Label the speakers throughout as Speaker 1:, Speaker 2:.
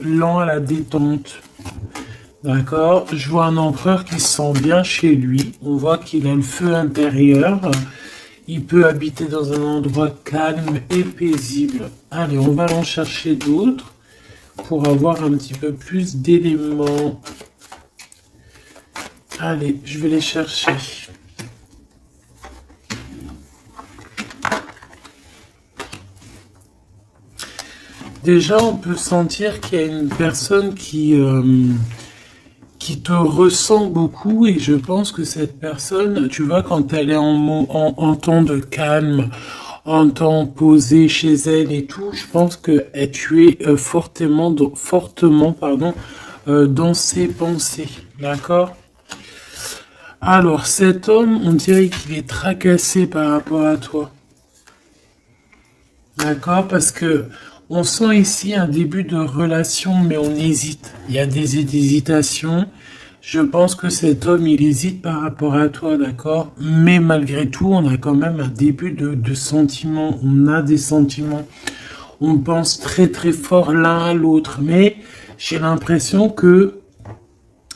Speaker 1: lent à la détente. D'accord? Je vois un empereur qui se sent bien chez lui. On voit qu'il a le feu intérieur. Il peut habiter dans un endroit calme et paisible. Allez, on va en chercher d'autres pour avoir un petit peu plus d'éléments. Allez, je vais les chercher. Déjà, on peut sentir qu'il y a une personne qui te ressent beaucoup et je pense que cette personne, tu vois, quand elle est en temps de calme, en temps posé chez elle et tout, je pense que tu es fortement, pardon, dans ses pensées, d'accord? Alors, cet homme, on dirait qu'il est tracassé par rapport à toi. D'accord? Parce que on sent ici un début de relation, mais on hésite. Il y a des hésitations. Je pense que cet homme, il hésite par rapport à toi, d'accord? Mais malgré tout, on a quand même un début de sentiments. On a des sentiments. On pense très très fort l'un à l'autre. Mais j'ai l'impression que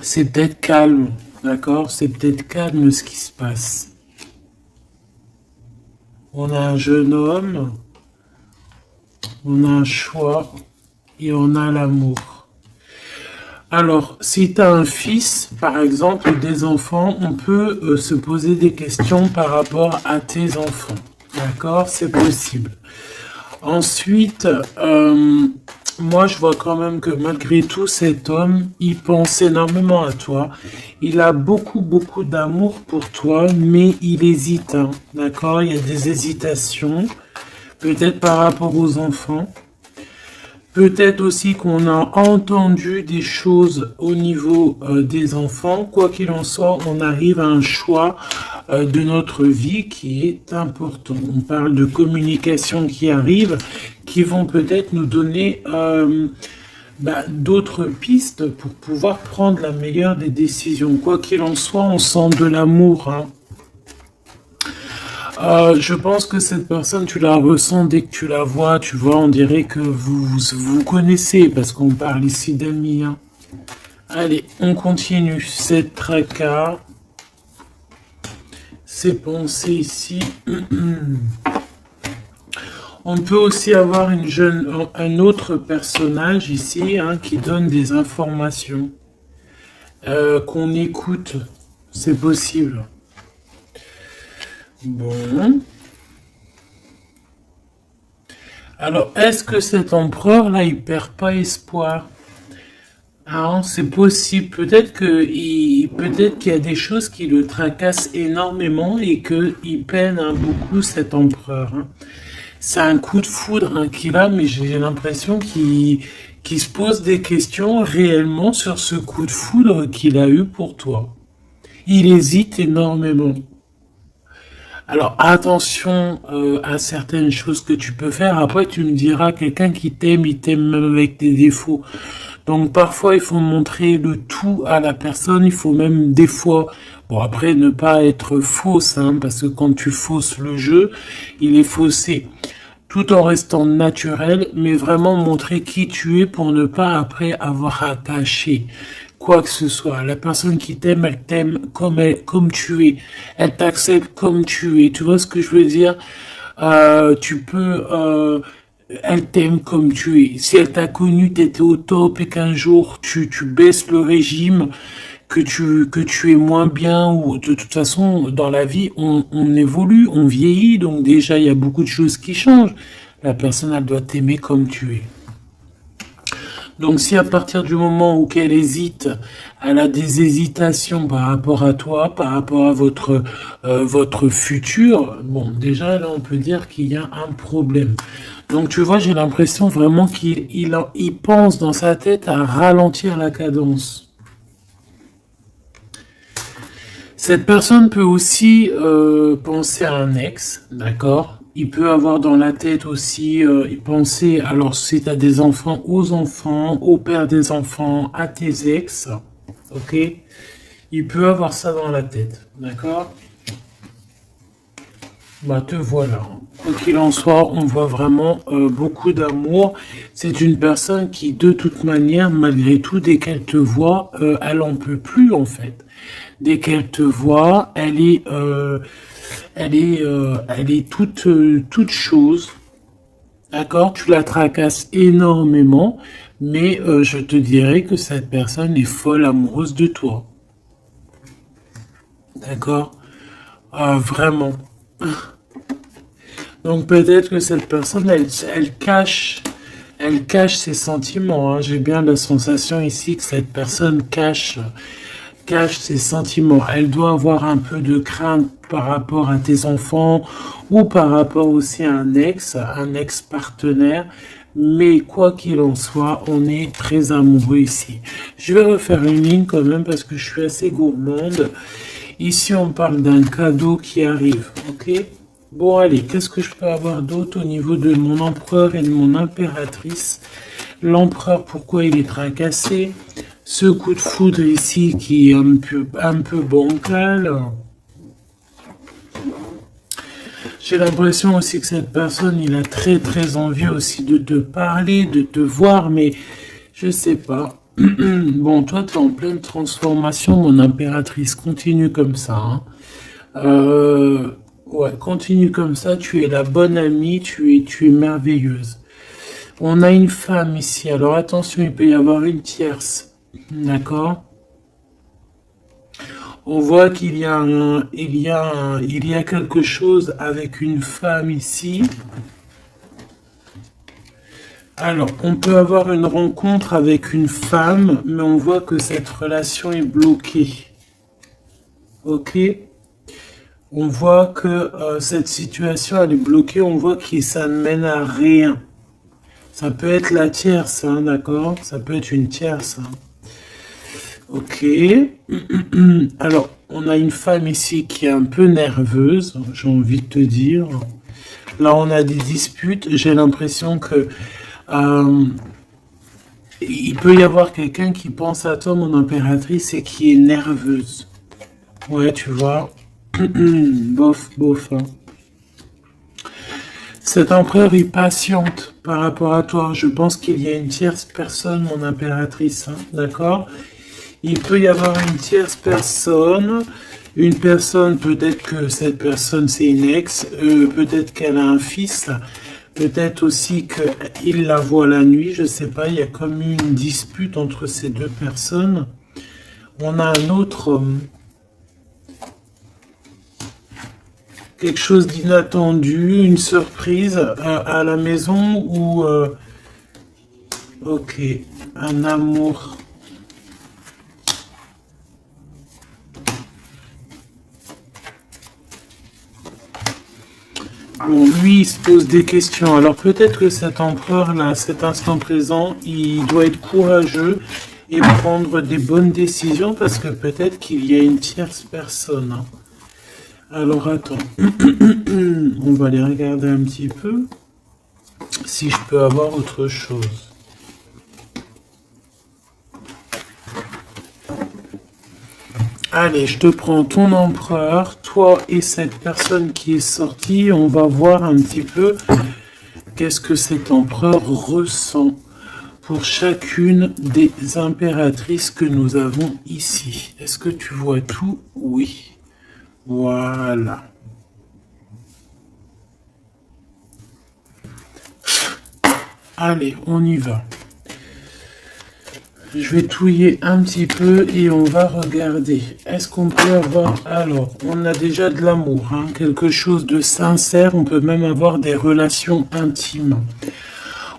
Speaker 1: c'est peut-être calme, d'accord? C'est peut-être calme ce qui se passe. On a un jeune homme. On a un choix et on a l'amour. Alors, si tu as un fils, par exemple, ou des enfants, on peut se poser des questions par rapport à tes enfants. D'accord? C'est possible. Ensuite, moi, je vois quand même que malgré tout, cet homme, il pense énormément à toi. Il a beaucoup, beaucoup d'amour pour toi, mais il hésite. Hein, d'accord? Il y a des hésitations, peut-être par rapport aux enfants. Peut-être aussi qu'on a entendu des choses au niveau des enfants. Quoi qu'il en soit, on arrive à un choix de notre vie qui est important. On parle de communication qui arrive, qui vont peut-être nous donner d'autres pistes pour pouvoir prendre la meilleure des décisions. Quoi qu'il en soit, on sent de l'amour. Hein. Je pense que cette personne, tu la ressens dès que tu la vois, tu vois, on dirait que vous connaissez, parce qu'on parle ici d'amis. Hein. Allez, on continue. Cette tracas, ces pensées ici. On peut aussi avoir un autre personnage ici hein, qui donne des informations, qu'on écoute. C'est possible. Bon. Alors, est-ce que cet empereur-là, il perd pas espoir? Ah, c'est possible. Peut-être qu'il y a des choses qui le tracassent énormément et qu'il peine hein, beaucoup cet empereur. Hein. C'est un coup de foudre hein, qu'il a, mais j'ai l'impression qu'il se pose des questions réellement sur ce coup de foudre qu'il a eu pour toi. Il hésite énormément. Alors attention à certaines choses que tu peux faire. Après tu me diras, quelqu'un qui t'aime, il t'aime même avec tes défauts. Donc parfois il faut montrer le tout à la personne. Il faut même des fois, bon après ne pas être fausse, hein, parce que quand tu fausses le jeu, il est faussé. Tout en restant naturel, mais vraiment montrer qui tu es pour ne pas après avoir attaché quoi que ce soit. La personne qui t'aime, elle t'aime comme tu es. Elle t'accepte comme tu es. Tu vois ce que je veux dire? Elle t'aime comme tu es. Si elle t'a connu, t'étais au top et qu'un jour tu baisses le régime, que tu es moins bien ou de toute façon dans la vie on évolue, on vieillit donc déjà il y a beaucoup de choses qui changent. La personne elle doit t'aimer comme tu es. Donc si à partir du moment où qu'elle hésite, elle a des hésitations par rapport à toi, par rapport à votre futur, bon déjà là on peut dire qu'il y a un problème. Donc tu vois, j'ai l'impression vraiment qu'il pense dans sa tête à ralentir la cadence. Cette personne peut aussi penser à un ex, d'accord? Il peut avoir dans la tête aussi penser, alors si tu as des enfants, aux enfants, au père des enfants, à tes ex, ok? Il peut avoir ça dans la tête, d'accord? Bah te voilà. Quoi qu'il en soit, on voit vraiment beaucoup d'amour. C'est une personne qui, de toute manière, malgré tout, dès qu'elle te voit, elle en peut plus en fait. Dès qu'elle te voit, elle est toute chose. D'accord? Tu la tracasses énormément, mais je te dirais que cette personne est folle amoureuse de toi. D'accord? Vraiment. Donc peut-être que cette personne, elle cache ses sentiments, hein. J'ai bien la sensation ici que cette personne cache ses sentiments. Elle doit avoir un peu de crainte par rapport à tes enfants ou par rapport aussi à un ex-partenaire. Mais quoi qu'il en soit, on est très amoureux ici. Je vais refaire une ligne quand même parce que je suis assez gourmande. Ici, on parle d'un cadeau qui arrive, ok? Bon, allez, qu'est-ce que je peux avoir d'autre au niveau de mon empereur et de mon impératrice? L'empereur, pourquoi il est tracassé? Ce coup de foudre ici qui est un peu bancal. J'ai l'impression aussi que cette personne, il a très très envie aussi de te parler, de te voir, mais je sais pas. Bon, toi, tu es en pleine transformation, mon impératrice. Continue comme ça, hein. Ouais, continue comme ça. Tu es la bonne amie, tu es merveilleuse. On a une femme ici. Alors attention, il peut y avoir une tierce. D'accord? On voit qu'il y a il y a quelque chose avec une femme ici. Alors, on peut avoir une rencontre avec une femme, mais on voit que cette relation est bloquée. Ok? On voit que cette situation, elle est bloquée. On voit que ça ne mène à rien. Ça peut être la tierce, hein, d'accord? Ça peut être une tierce. Hein. Ok. Alors, on a une femme ici qui est un peu nerveuse, j'ai envie de te dire. Là, on a des disputes. J'ai l'impression que il peut y avoir quelqu'un qui pense à toi, mon impératrice, et qui est nerveuse. Ouais, tu vois. Bof, bof. Hein. Cet empereur est patiente par rapport à toi. Je pense qu'il y a une tierce personne, mon impératrice. Hein, d'accord? Il peut y avoir une tierce personne. Une personne, peut-être que cette personne c'est une ex. Peut-être qu'elle a un fils. Peut-être aussi qu'il la voit la nuit. Je sais pas. Il y a comme une dispute entre ces deux personnes. On a un autre... quelque chose d'inattendu, une surprise à la maison ou ok, un amour. Bon, lui, il se pose des questions. Alors peut-être que cet empereur là, à cet instant présent, il doit être courageux et prendre des bonnes décisions parce que peut-être qu'il y a une tierce personne. Hein. Alors attends, on va aller regarder un petit peu si je peux avoir autre chose. Allez, je te prends ton empereur, toi et cette personne qui est sortie. On va voir un petit peu qu'est-ce que cet empereur ressent pour chacune des impératrices que nous avons ici. Est-ce que tu vois tout? Oui. Voilà. Allez, on y va. Je vais touiller un petit peu et on va regarder. Est-ce qu'on peut avoir... Alors, on a déjà de l'amour, hein, quelque chose de sincère. On peut même avoir des relations intimes.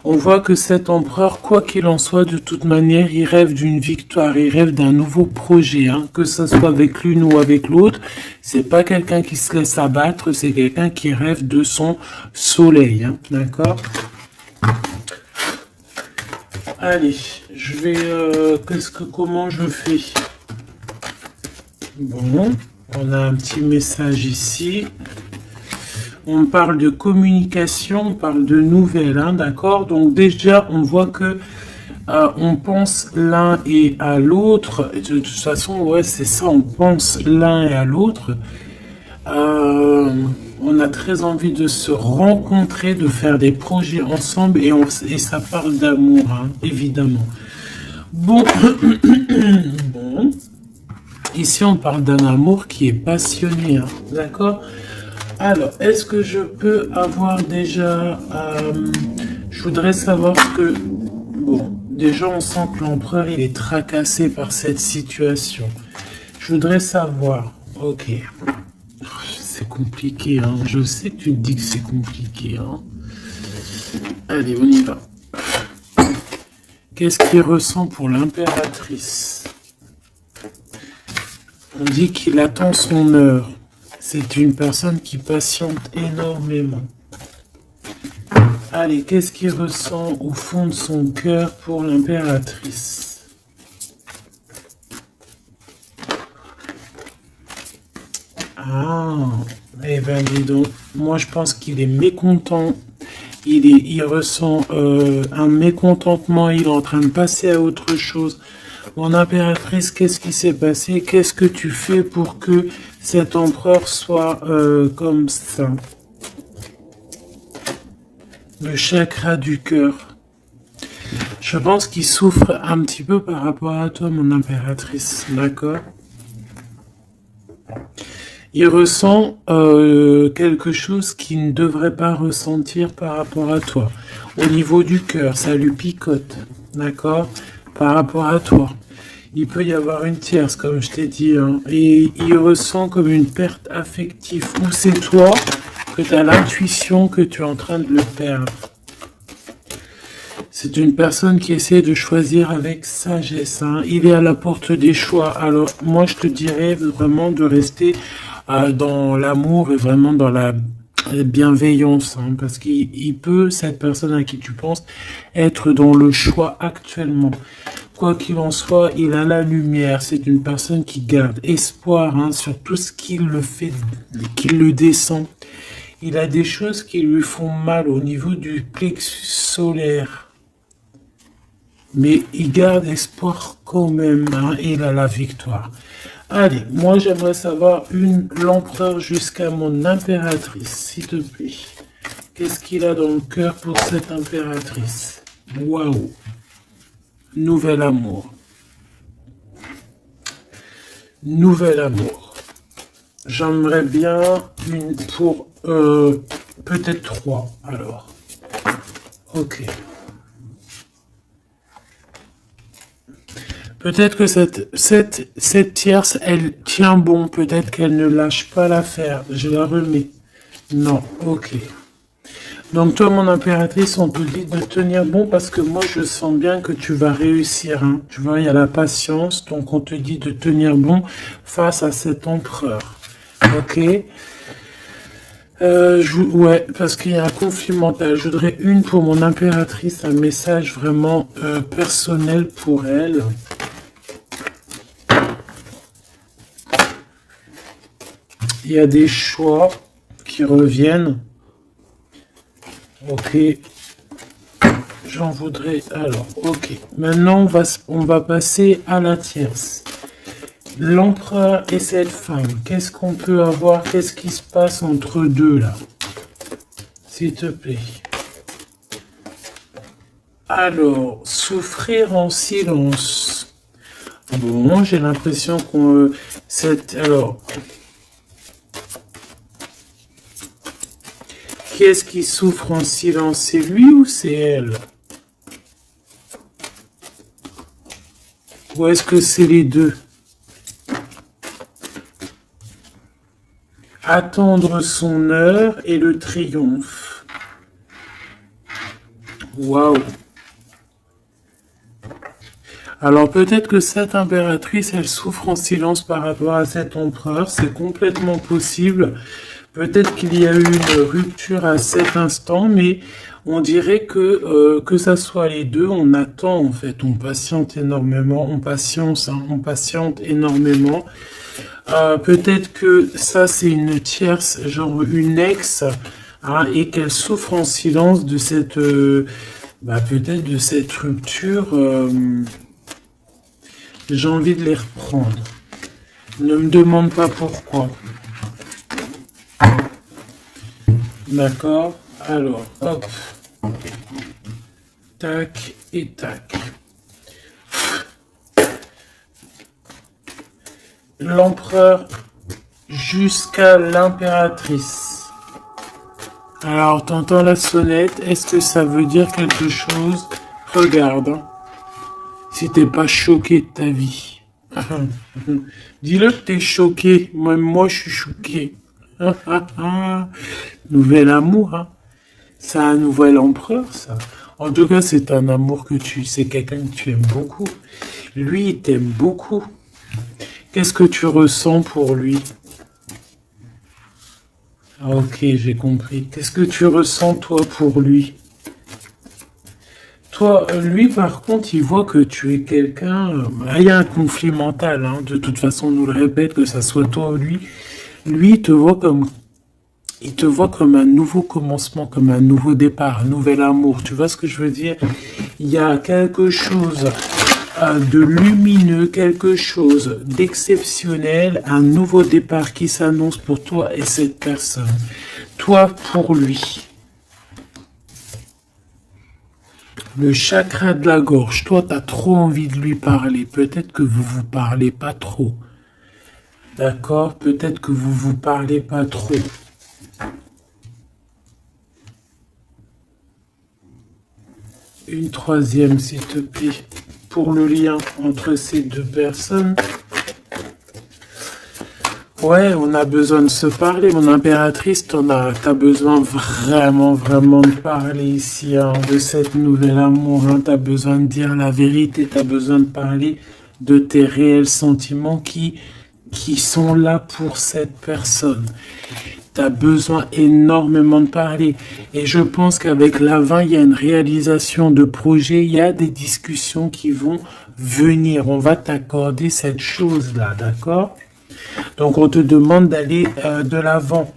Speaker 1: On voit que cet empereur, quoi qu'il en soit, de toute manière, il rêve d'une victoire, il rêve d'un nouveau projet, hein, que ce soit avec l'une ou avec l'autre. C'est pas quelqu'un qui se laisse abattre, c'est quelqu'un qui rêve de son soleil, hein, d'accord? Allez, je vais... comment je fais? Bon, on a un petit message ici. On parle de communication, on parle de nouvelles, hein, d'accord? Donc déjà, on voit que on pense l'un et à l'autre. De toute façon, ouais, c'est ça, on pense l'un et à l'autre. On a très envie de se rencontrer, de faire des projets ensemble et ça parle d'amour, hein, évidemment. Bon, bon. Ici, on parle d'un amour qui est passionné, hein, d'accord? Alors, est-ce que je peux avoir déjà... je voudrais savoir que... Bon, déjà, on sent que l'empereur, il est tracassé par cette situation. Je voudrais savoir... Ok. C'est compliqué, hein. Je sais que tu te dis que c'est compliqué, hein. Allez, on y va. Qu'est-ce qu'il ressent pour l'impératrice? On dit qu'il attend son heure. C'est une personne qui patiente énormément. Allez, qu'est-ce qu'il ressent au fond de son cœur pour l'impératrice? Ah, eh ben dis donc, moi je pense qu'il est mécontent. Il ressent un mécontentement, il est en train de passer à autre chose. Mon impératrice, qu'est-ce qui s'est passé? Qu'est-ce que tu fais pour que cet empereur soit comme ça? Le chakra du cœur. Je pense qu'il souffre un petit peu par rapport à toi, mon impératrice, d'accord? Il ressent quelque chose qu'il ne devrait pas ressentir par rapport à toi. Au niveau du cœur, ça lui picote, d'accord? Par rapport à toi. Il peut y avoir une tierce, comme je t'ai dit, hein, et il ressent comme une perte affective. Ou c'est toi que tu as l'intuition que tu es en train de le perdre. C'est une personne qui essaie de choisir avec sagesse, hein. Il est à la porte des choix. Alors, moi, je te dirais vraiment de rester dans l'amour et vraiment dans la bienveillance, hein, parce qu'il peut, cette personne à qui tu penses, être dans le choix actuellement. Quoi qu'il en soit, il a la lumière. C'est une personne qui garde espoir, hein, sur tout ce qu'il le fait, qu'il le descend. Il a des choses qui lui font mal au niveau du plexus solaire. Mais il garde espoir quand même, hein, et il a la victoire. Allez, moi j'aimerais savoir l'empereur jusqu'à mon impératrice, s'il te plaît. Qu'est-ce qu'il a dans le cœur pour cette impératrice? Waouh! Nouvel amour. Nouvel amour. J'aimerais bien une pour peut-être 3 alors. Ok. Peut-être que cette tierce, elle tient bon. Peut-être qu'elle ne lâche pas l'affaire. Je la remets. Non, ok. Donc toi, mon impératrice, on te dit de tenir bon parce que moi, je sens bien que tu vas réussir, hein. Tu vois, il y a la patience. Donc on te dit de tenir bon face à cet empereur. Ok. Ouais, parce qu'il y a un conflit mental. Je voudrais une pour mon impératrice, un message vraiment personnel pour elle. Il y a des choix qui reviennent. Ok. J'en voudrais... Alors, ok. Maintenant, on va passer à la tierce. L'empereur et cette femme. Qu'est-ce qu'on peut avoir? Qu'est-ce qui se passe entre deux, là? S'il te plaît. Alors, souffrir en silence. Bon, j'ai l'impression qu'on... Alors... Qui est-ce qui souffre en silence? C'est lui ou c'est elle? Ou est-ce que c'est les deux? Attendre son heure et le triomphe. Waouh! Alors peut-être que cette impératrice, elle souffre en silence par rapport à cet empereur. C'est complètement possible. Peut-être qu'il y a eu une rupture à cet instant, mais on dirait que ça soit les deux, on attend en fait, on patiente énormément, on patiente énormément. Peut-être que ça c'est une tierce, genre une ex, hein, et qu'elle souffre en silence de cette, peut-être de cette rupture. J'ai envie de les reprendre. Ne me demande pas pourquoi. D'accord? Alors, hop, tac et tac. L'empereur jusqu'à l'impératrice. Alors, t'entends la sonnette, est-ce que ça veut dire quelque chose? Regarde, hein, si t'es pas choqué de ta vie. Dis-le que t'es choqué, même moi je suis choqué. Nouvel amour, hein. C'est un nouvel empereur, ça. En tout cas, c'est un amour c'est quelqu'un que tu aimes beaucoup. Lui, il t'aime beaucoup. Qu'est-ce que tu ressens pour lui? Ah, ok, j'ai compris. Qu'est-ce que tu ressens, toi, pour lui? Toi, lui, par contre, il voit que tu es quelqu'un... il y a un conflit mental, hein. De toute façon, on nous le répète, que ça soit toi ou lui. Lui, il te voit comme un nouveau commencement, comme un nouveau départ, un nouvel amour. Tu vois ce que je veux dire? Il y a quelque chose de lumineux, quelque chose d'exceptionnel, un nouveau départ qui s'annonce pour toi et cette personne. Toi pour lui. Le chakra de la gorge. Toi, tu as trop envie de lui parler. Peut-être que vous vous parlez pas trop. D'accord? Peut-être que vous vous parlez pas trop. Une troisième, s'il te plaît, pour le lien entre ces deux personnes. Ouais, on a besoin de se parler, mon impératrice, t'as besoin vraiment, vraiment de parler ici, hein, de cette nouvelle amour, hein, t'as besoin de dire la vérité, t'as besoin de parler de tes réels sentiments qui sont là pour cette personne. T'as besoin énormément de parler. Et je pense qu'avec la 20, il y a une réalisation de projet, il y a des discussions qui vont venir. On va t'accorder cette chose-là, d'accord? Donc, on te demande d'aller de l'avant.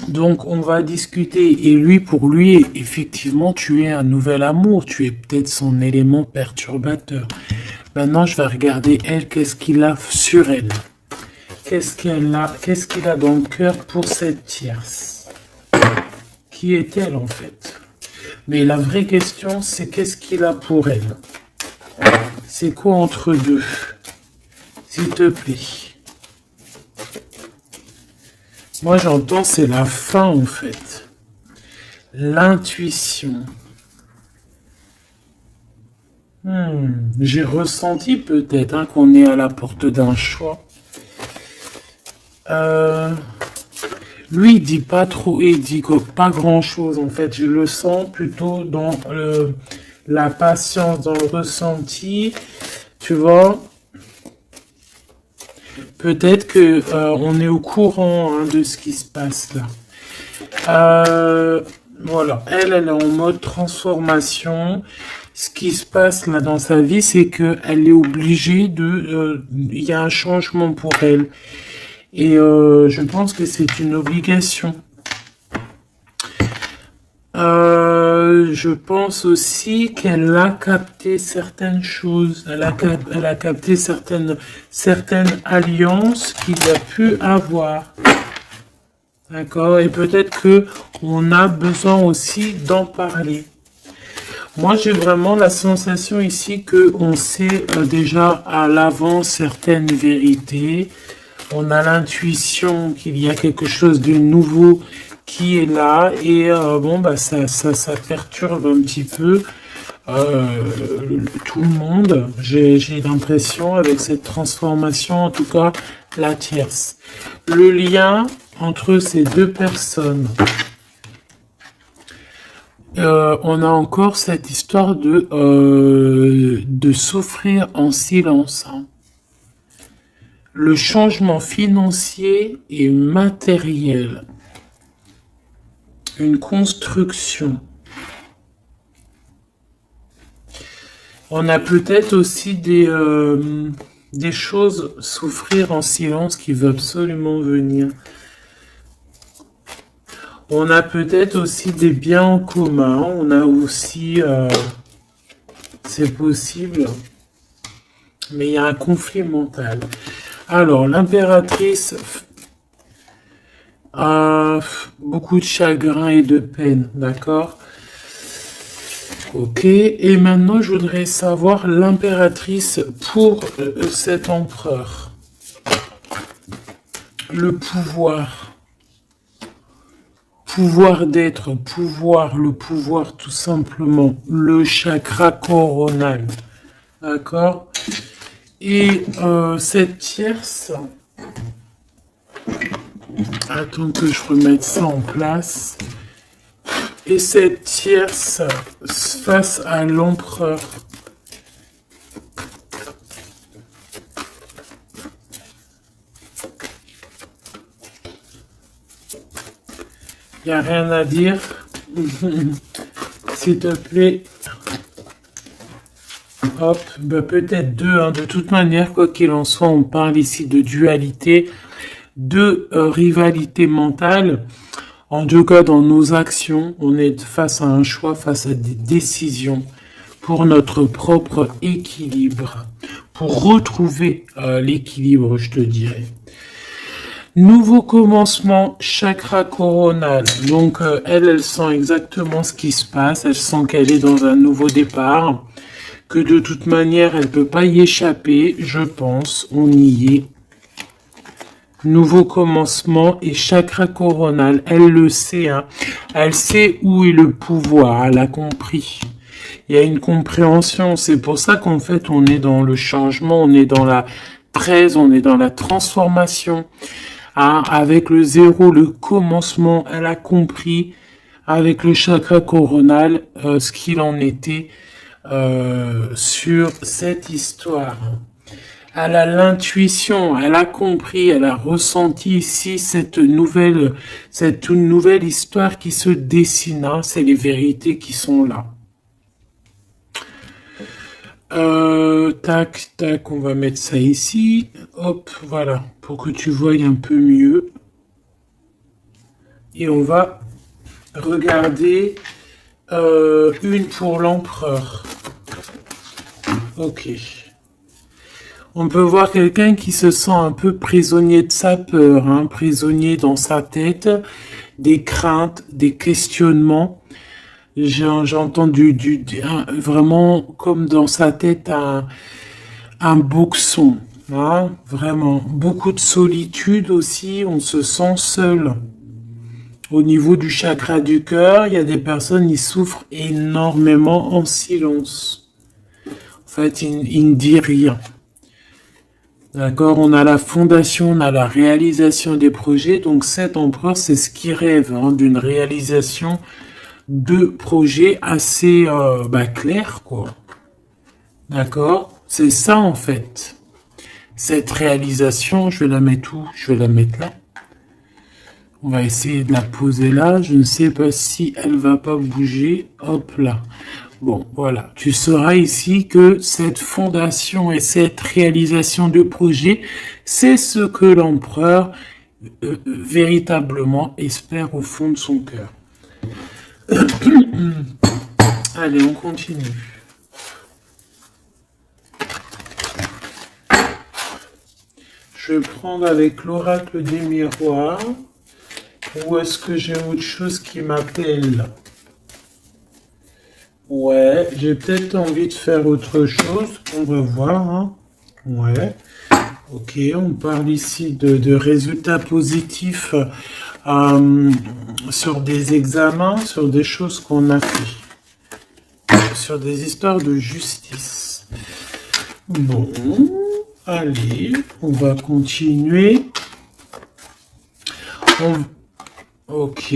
Speaker 1: Donc, on va discuter. Et lui, pour lui, effectivement, tu es un nouvel amour. Tu es peut-être son élément perturbateur. Maintenant, je vais regarder, elle, qu'est-ce qu'il a sur elle. Qu'est-ce qu'il a dans le cœur pour cette tierce? Qui est-elle, en fait? Mais la vraie question, c'est qu'est-ce qu'il a pour elle? C'est quoi entre deux? S'il te plaît. Moi, j'entends, c'est la fin, en fait. L'intuition. J'ai ressenti peut-être hein, qu'on est à la porte d'un choix. Lui, il dit pas trop, il dit pas grand-chose, en fait. Je le sens plutôt dans la patience, dans le ressenti. Tu vois? Peut-être que on est au courant hein, de ce qui se passe là. Voilà, elle est en mode transformation. Ce qui se passe là dans sa vie, c'est que elle est obligée de... Il y a un changement pour elle. Et je pense que c'est une obligation. Je pense aussi qu'elle a capté certaines choses. Elle a capté certaines alliances qu'il a pu avoir. D'accord? Et peut-être que on a besoin aussi d'en parler. Moi, j'ai vraiment la sensation ici que on sait déjà à l'avance certaines vérités. On a l'intuition qu'il y a quelque chose de nouveau qui est là et bon bah ça perturbe un petit peu tout le monde. J'ai l'impression avec cette transformation, en tout cas la tierce. Le lien entre ces deux personnes. On a encore cette histoire de souffrir en silence. Hein. Le changement financier et matériel. Une construction. On a peut-être aussi des choses souffrir en silence qui veulent absolument venir. On a peut-être aussi des biens en commun. On a aussi... c'est possible. Mais il y a un conflit mental. Alors, l'impératrice... Beaucoup de chagrin et de peine, d'accord? Ok, et maintenant je voudrais savoir l'impératrice pour cet empereur. Le pouvoir. Pouvoir d'être, pouvoir, le pouvoir tout simplement. Le chakra coronal. D'accord? Et cette tierce, attends que je remette ça en place. Et cette tierce face à l'empereur. Il n'y a rien à dire. S'il te plaît. Hop, bah peut-être deux, hein. De toute manière, quoi qu'il en soit, on parle ici de dualité, de rivalité mentale. En tout cas, dans nos actions, on est face à un choix, face à des décisions pour notre propre équilibre, pour retrouver l'équilibre, je te dirais. Nouveau commencement, chakra coronal. Donc, elle sent exactement ce qui se passe. Elle sent qu'elle est dans un nouveau départ. Que de toute manière, elle ne peut pas y échapper, je pense. On y est. Nouveau commencement et chakra coronal. Elle le sait, hein. Elle sait où est le pouvoir. Elle a compris. Il y a une compréhension. C'est pour ça qu'en fait, on est dans le changement, on est dans la presse, on est dans la transformation. Hein, avec le zéro, le commencement, elle a compris avec le chakra coronal ce qu'il en était sur cette histoire. Elle a l'intuition, elle a compris, elle a ressenti ici cette nouvelle histoire qui se dessine. Hein, c'est les vérités qui sont là. Tac, tac, on va mettre ça ici. Hop, voilà, pour que tu voies un peu mieux. Et on va regarder une pour l'empereur. Ok. On peut voir quelqu'un qui se sent un peu prisonnier de sa peur, hein, prisonnier dans sa tête, des craintes, des questionnements. J'ai entendu vraiment comme dans sa tête un boxon, hein, vraiment. Beaucoup de solitude aussi, on se sent seul. Au niveau du chakra du cœur, il y a des personnes qui souffrent énormément en silence. En fait, ils ne disent rien. D'accord, on a la fondation, on a la réalisation des projets. Donc cet empereur, c'est ce qui rêve, hein, d'une réalisation de projets assez clairs, quoi. D'accord, c'est ça en fait. Cette réalisation, je vais la mettre où? Je vais la mettre là. On va essayer de la poser là. Je ne sais pas si elle va pas bouger. Hop là. Bon, voilà. Tu sauras ici que cette fondation et cette réalisation de projet, c'est ce que l'empereur véritablement espère au fond de son cœur. Allez, on continue. Je vais prendre avec l'oracle des miroirs. Ou est-ce que j'ai autre chose qui m'appelle? Ouais, j'ai peut-être envie de faire autre chose. On va voir. Hein. Ouais. Ok, on parle ici de résultats positifs sur des examens, sur des choses qu'on a fait. Sur des histoires de justice. Bon, allez, on va continuer. Ok,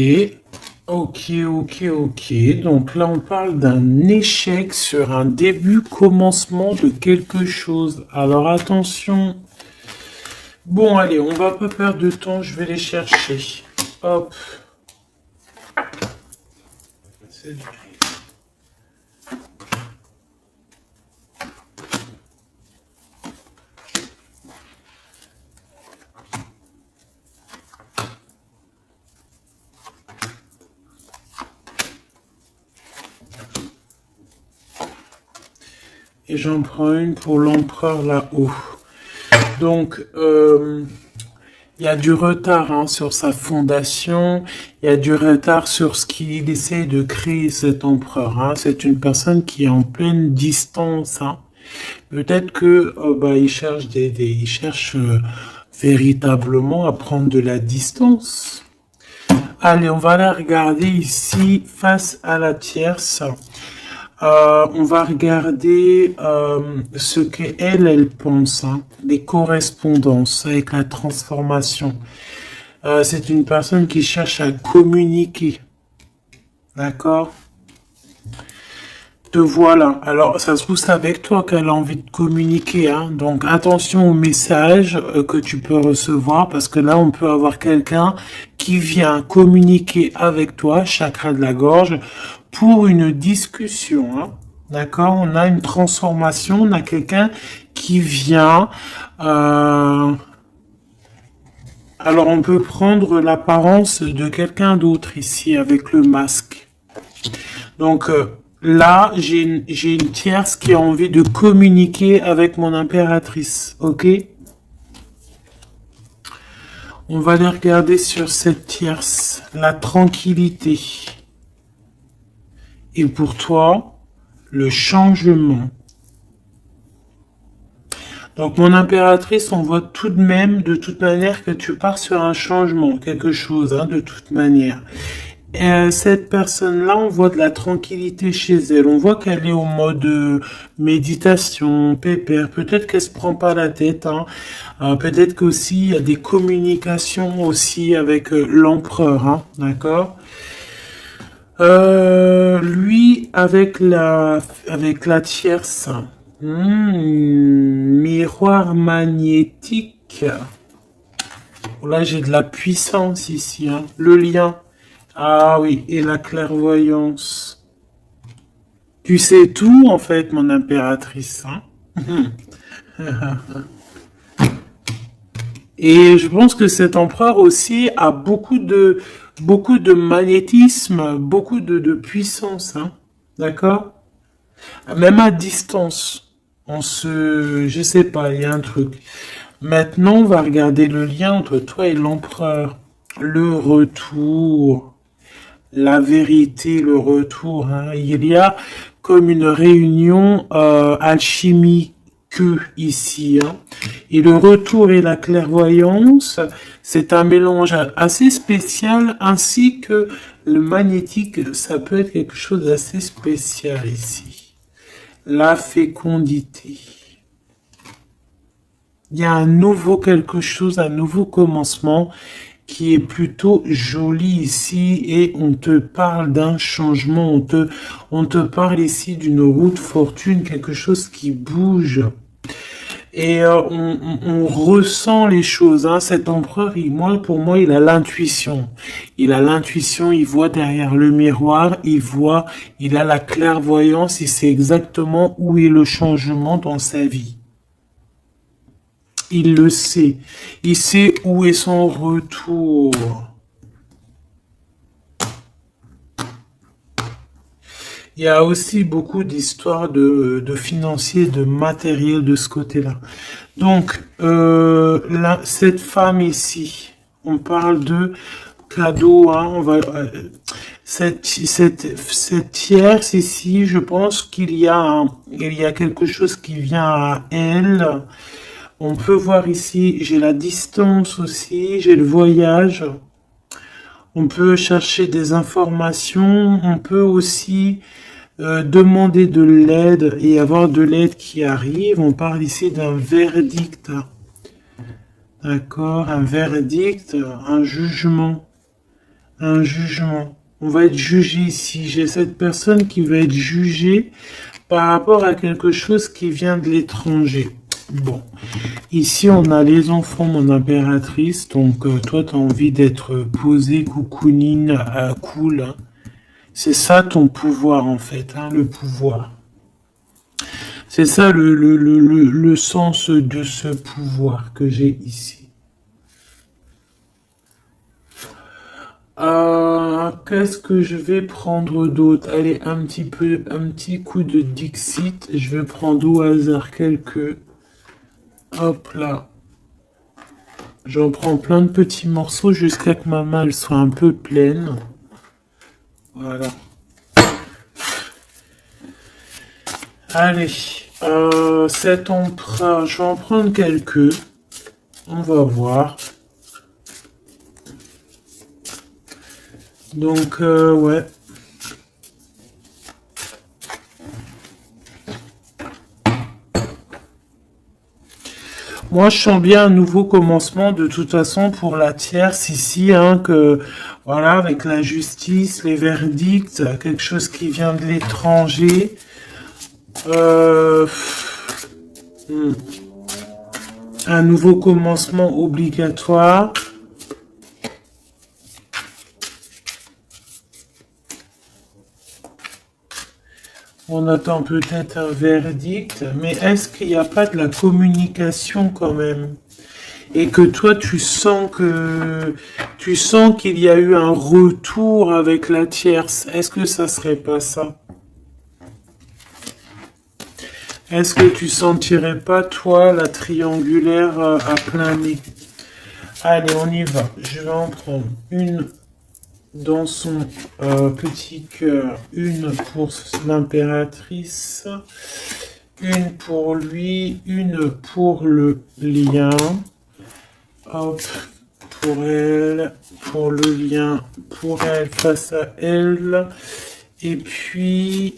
Speaker 1: donc là, on parle d'un échec sur un début, commencement de quelque chose. Alors, attention. Bon, allez, on va pas perdre de temps, je vais les chercher. Hop. Et j'en prends une pour l'empereur là-haut. Donc, Il y a du retard hein, sur sa fondation, il y a du retard sur ce qu'il essaie de créer cet empereur. Hein. C'est une personne qui est en pleine distance. Hein. Peut-être que bah, il cherche il cherche véritablement à prendre de la distance. Allez, on va la regarder ici face à la tierce. On va regarder ce qu'elle, elle pense, hein, les correspondances avec la transformation. C'est une personne qui cherche à communiquer. D'accord? Te voilà. Alors, ça se trouve, c'est avec toi qu'elle a envie de communiquer. Hein. Donc, attention aux messages que tu peux recevoir parce que là, on peut avoir quelqu'un qui vient communiquer avec toi, chakra de la gorge, pour une discussion. Hein. D'accord? On a une transformation, on a quelqu'un qui vient... Alors, on peut prendre l'apparence de quelqu'un d'autre ici avec le masque. Donc... là, j'ai une tierce qui a envie de communiquer avec mon impératrice, ok? On va aller regarder sur cette tierce, la tranquillité. Et pour toi, le changement. Donc mon impératrice, on voit tout de même, de toute manière, que tu pars sur un changement, quelque chose, hein, de toute manière. Cette personne-là, on voit de la tranquillité chez elle. On voit qu'elle est au mode méditation, pépère. Peut-être qu'elle se prend pas la tête. Hein. Peut-être qu'aussi il y a des communications aussi avec l'empereur. Hein, d'accord. Lui avec la tierce. Miroir magnétique. Là, j'ai de la puissance ici. Hein. Le lien. Ah oui, et la clairvoyance. Tu sais tout, en fait, mon impératrice. Hein. Et je pense que cet empereur aussi a beaucoup de magnétisme, beaucoup de puissance. Hein. D'accord? Même à distance. Je sais pas, il y a un truc. Maintenant, on va regarder le lien entre toi et l'empereur. Le retour. La vérité, le retour. Hein. Il y a comme une réunion alchimique ici. Hein. Et le retour et la clairvoyance, c'est un mélange assez spécial, ainsi que le magnétique, ça peut être quelque chose d'assez spécial ici. La fécondité. Il y a un nouveau quelque chose, un nouveau commencement qui est plutôt joli ici et on te parle d'un changement, on te parle ici d'une route fortune, quelque chose qui bouge. Et on ressent les choses. Hein. Cet empereur, pour moi, il a l'intuition. Il a l'intuition, il voit derrière le miroir, il a la clairvoyance, il sait exactement où est le changement dans sa vie. Il le sait. Il sait où est son retour. Il y a aussi beaucoup d'histoires de financiers, de matériel de ce côté-là. Donc, cette femme ici, on parle de cadeau. Hein, cette tierce ici, je pense qu'il y a quelque chose qui vient à elle. On peut voir ici, j'ai la distance aussi, j'ai le voyage. On peut chercher des informations. On peut aussi demander de l'aide et avoir de l'aide qui arrive. On parle ici d'un verdict. D'accord, un verdict, un jugement. Un jugement. On va être jugé ici. J'ai cette personne qui va être jugée par rapport à quelque chose qui vient de l'étranger. Bon, ici on a les enfants, mon impératrice, donc toi tu as envie d'être posée, coucounine, cool. Hein. C'est ça ton pouvoir en fait, hein, le pouvoir. C'est ça le sens de ce pouvoir que j'ai ici. Qu'est-ce que je vais prendre d'autre? Allez, un petit coup de Dixit. Je vais prendre au hasard quelques... Hop là. J'en prends plein de petits morceaux jusqu'à que ma main elle soit un peu pleine. Voilà. Allez, cet emprunt, je vais en prendre quelques. On va voir. Donc, ouais. Moi, je sens bien un nouveau commencement de toute façon pour la tierce ici, hein, que voilà, avec la justice, les verdicts, quelque chose qui vient de l'étranger. Euh, un nouveau commencement obligatoire. On attend peut-être un verdict, mais est-ce qu'il n'y a pas de la communication quand même? Et que toi tu sens qu'il y a eu un retour avec la tierce. Est-ce que ça serait pas ça? Est-ce que tu sentirais pas toi la triangulaire à plein nez? Allez, on y va. Je vais en prendre une dans son petit cœur, une pour l'impératrice, une pour lui, une pour le lien. Hop, pour elle, pour le lien, pour elle, face à elle. Et puis,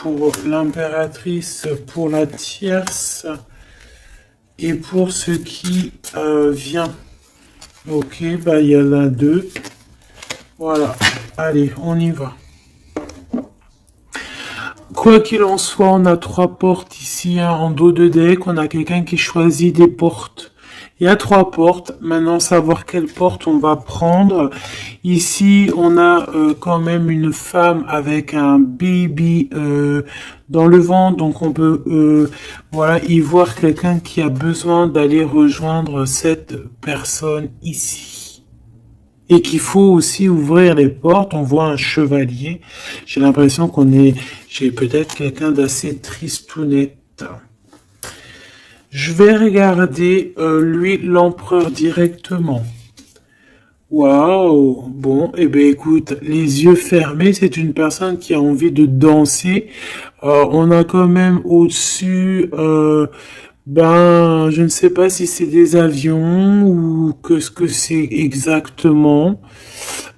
Speaker 1: pour l'impératrice, pour la tierce, et pour ce qui vient. Ok, bah il y en a deux. Voilà, allez, on y va. Quoi qu'il en soit, on a 3 portes ici, hein, en dos de deck. On a quelqu'un qui choisit des portes. Il y a 3 portes. Maintenant, savoir quelle porte on va prendre. Ici, on a quand même une femme avec un baby dans le ventre. Donc, on peut voilà, y voir quelqu'un qui a besoin d'aller rejoindre cette personne ici. Et qu'il faut aussi ouvrir les portes. On voit un chevalier. J'ai l'impression j'ai peut-être quelqu'un d'assez tristounette. Je vais regarder, lui, l'empereur directement. Waouh! Bon, eh ben écoute, les yeux fermés, c'est une personne qui a envie de danser. On a quand même au-dessus, je ne sais pas si c'est des avions ou que ce que c'est exactement.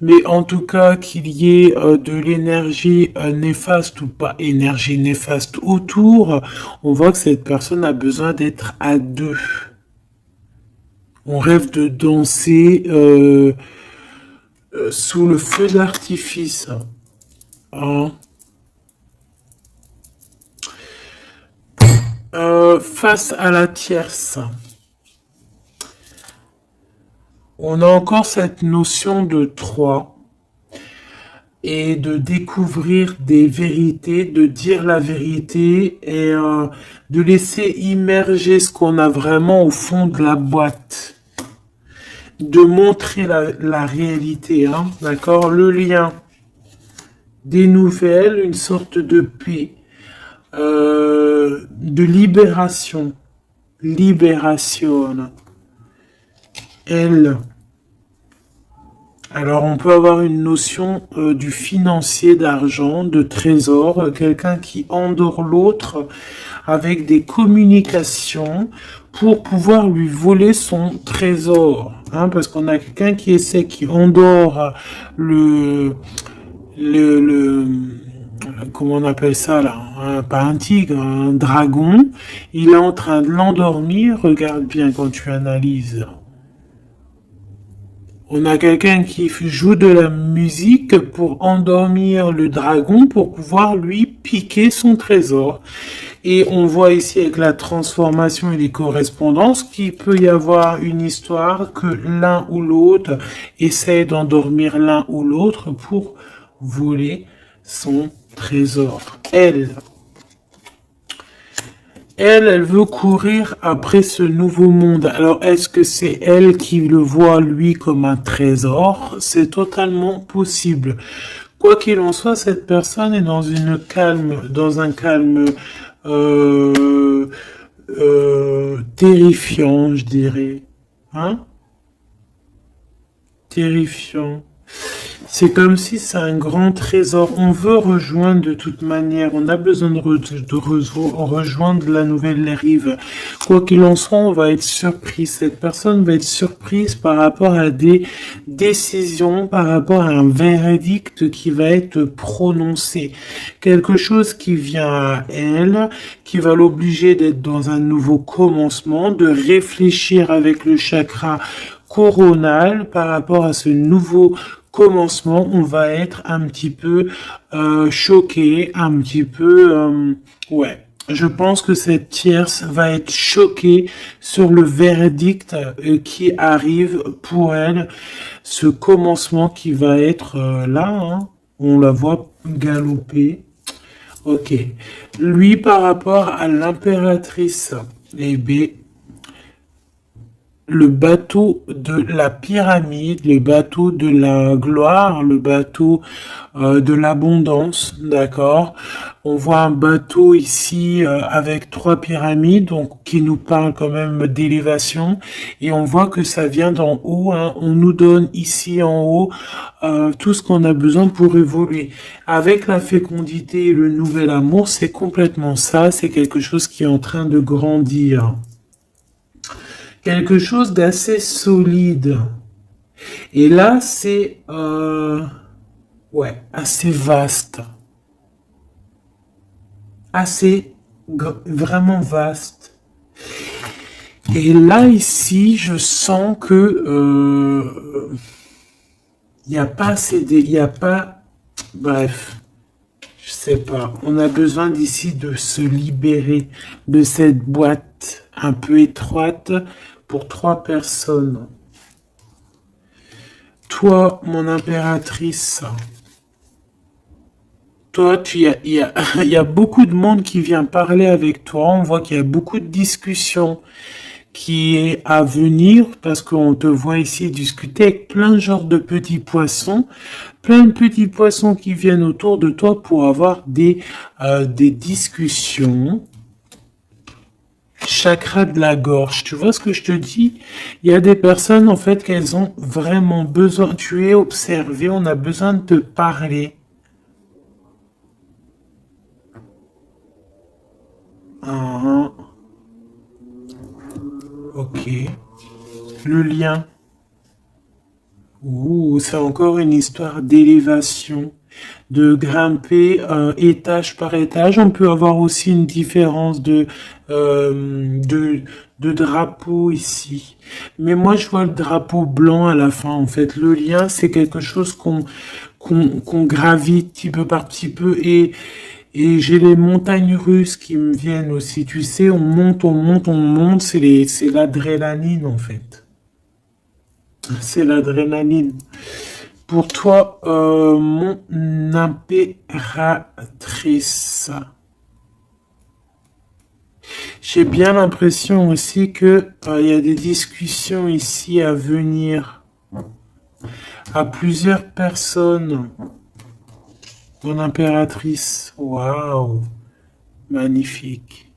Speaker 1: Mais en tout cas, qu'il y ait de l'énergie néfaste ou pas énergie néfaste autour, on voit que cette personne a besoin d'être à deux. On rêve de danser sous le feu d'artifice. Hein. Face à la tierce. On a encore cette notion de 3 et de découvrir des vérités, de dire la vérité et de laisser immerger ce qu'on a vraiment au fond de la boîte. De montrer la réalité, hein, d'accord? Le lien, des nouvelles, une sorte de paix, de libération, libération. Elle. Alors on peut avoir une notion du financier, d'argent, de trésor, quelqu'un qui endort l'autre avec des communications pour pouvoir lui voler son trésor. Hein, parce qu'on a quelqu'un qui endort comment on appelle ça là, pas un tigre, un dragon. Il est en train de l'endormir. Regarde bien quand tu analyses. On a quelqu'un qui joue de la musique pour endormir le dragon pour pouvoir lui piquer son trésor. Et on voit ici avec la transformation et les correspondances qu'il peut y avoir une histoire que l'un ou l'autre essaie d'endormir l'un ou l'autre pour voler son trésor. Elle veut courir après ce nouveau monde. Alors, est-ce que c'est elle qui le voit, lui, comme un trésor? C'est totalement possible. Quoi qu'il en soit, cette personne est dans un calme terrifiant, je dirais. Hein? Terrifiant. C'est comme si c'est un grand trésor. On veut rejoindre de toute manière. On a besoin rejoindre la nouvelle rive. Quoi qu'il en soit, on va être surpris. Cette personne va être surprise par rapport à des décisions, par rapport à un verdict qui va être prononcé. Quelque chose qui vient à elle, qui va l'obliger d'être dans un nouveau commencement, de réfléchir avec le chakra coronal par rapport à ce nouveau commencement. On va être un petit peu choqué, un petit peu ouais. Je pense que cette tierce va être choquée sur le verdict qui arrive pour elle, ce commencement qui va être là, hein. On la voit galoper. Ok. Lui, par rapport à l'impératrice, eh bien, le bateau de la pyramide, le bateau de la gloire, le bateau de l'abondance, d'accord? On voit un bateau ici avec 3 pyramides, donc qui nous parle quand même d'élévation, et on voit que ça vient d'en haut, hein. On nous donne ici en haut tout ce qu'on a besoin pour évoluer. Avec la fécondité et le nouvel amour, c'est complètement ça, c'est quelque chose qui est en train de grandir. Quelque chose d'assez solide. Et là, c'est ouais, assez vaste. Assez vraiment vaste. Et là, ici, je sens que il n'y a pas assez il y a pas, bref, je sais pas. On a besoin d'ici de se libérer de cette boîte un peu étroite pour 3 personnes. Toi, mon impératrice, toi, il y a beaucoup de monde qui vient parler avec toi. On voit qu'il y a beaucoup de discussions qui est à venir parce qu'on te voit ici discuter avec plein de genres de petits poissons, plein de petits poissons qui viennent autour de toi pour avoir des discussions. Chakra de la gorge, tu vois ce que je te dis? Il y a des personnes en fait qu'elles ont vraiment besoin. Tu es observé, on a besoin de te parler. Ah, ok. Le lien. Ouh, c'est encore une histoire d'élévation, de grimper étage par étage. On peut avoir aussi une différence de drapeau ici. Mais moi, je vois le drapeau blanc à la fin. En fait, le lien, c'est quelque chose qu'on gravite petit peu par petit peu. Et j'ai les montagnes russes qui me viennent aussi. Tu sais, on monte, on monte, on monte. C'est l'adrénaline, en fait. C'est l'adrénaline. Pour toi, mon impératrice, j'ai bien l'impression aussi que il y a des discussions ici à venir à plusieurs personnes. Mon impératrice, waouh, magnifique.